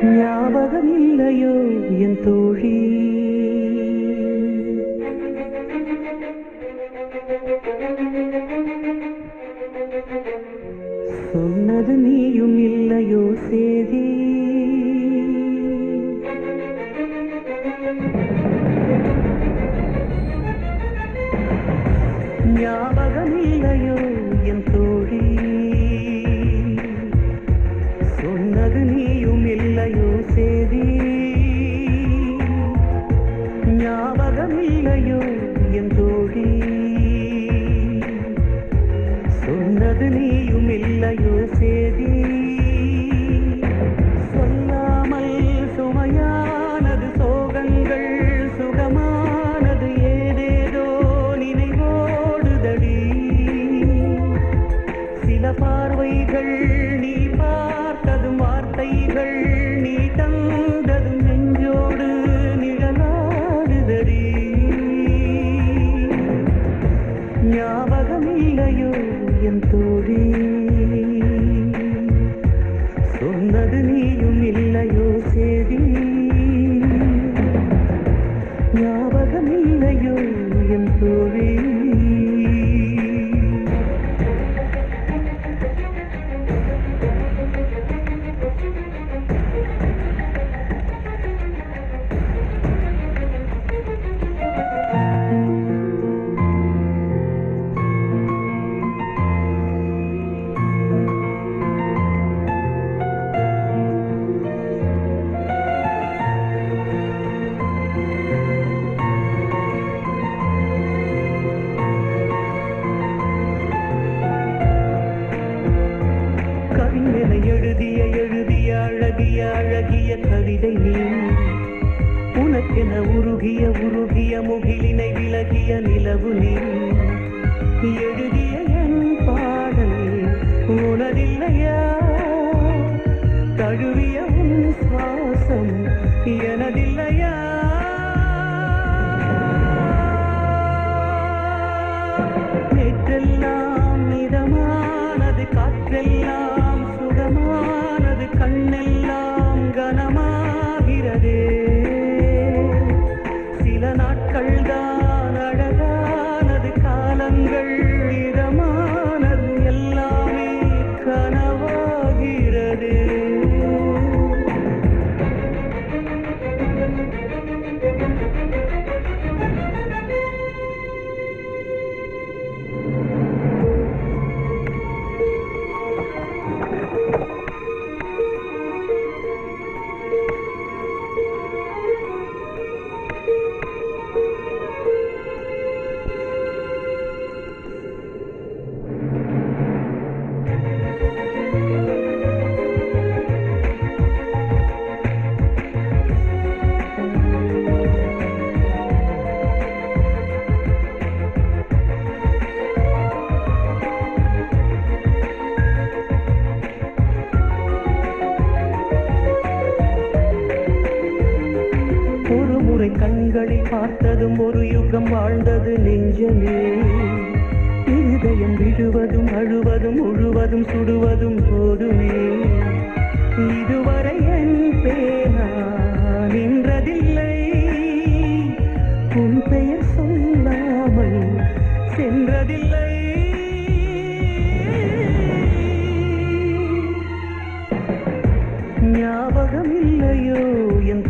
ஞாபகமில்லையோ என் தோழி? சொன்னது நீயும் இல்லையோ சேதி? ஞாபகமில்லையோ என் தோழி? சொன்னது நீயும் இல்லையோ சேதி? ஞாபகமில்லையோ என் தோழி? சொன்னது நீயும் இல்லையோ சேதி? சொல்லாமல் சுமையானது சோகங்கள், சுகமானது ஏதேதோ நினைவோடுதடி. சில பார்வைகள் நீ பார்த்ததும், வார்த்தைகள் நீ தந்ததும் நெஞ்சோடு நிழலாடுதடி. ஞாபகமில்லையோ என் தோழி? சொன்னது நீயும் இல்லையோ சேதி? ஞாபகமில்லையோ என் தோழி? கவிஞனை எழுதிய எழுதிய அழகிய அழகிய கவிதை நீ. உனக்கென உருகிய உருகிய முகிலினை விலகிய நிலவு நீ. எழுதிய என் பாடல் உனதில்லையா? தழுவிய உன் சுவாசம் எனதில்லையா? நேற்றெல்லாம் மிதமானது, காற்றெல்லாம் சுகமானது, கண்ணெல்லாம் கனமாகிறதே. சில நாட்கள் தான் அழகானது, காலங்கள் இதமானது, எல்லாமே கனவாகிறது. கண்களில் பார்த்ததும் ஒரு யுகம் வாழ்ந்தது நெஞ்சமே. இருதயம் விழுவதும் அழுவதும் முழுவதும் சுடுவதும் போதுமே. இதுவரை என் பேனா நின்றதில்லை, உன் பெயர் சொல்லாமல் சென்றதில்லை. ஞாபகமில்லையோ என்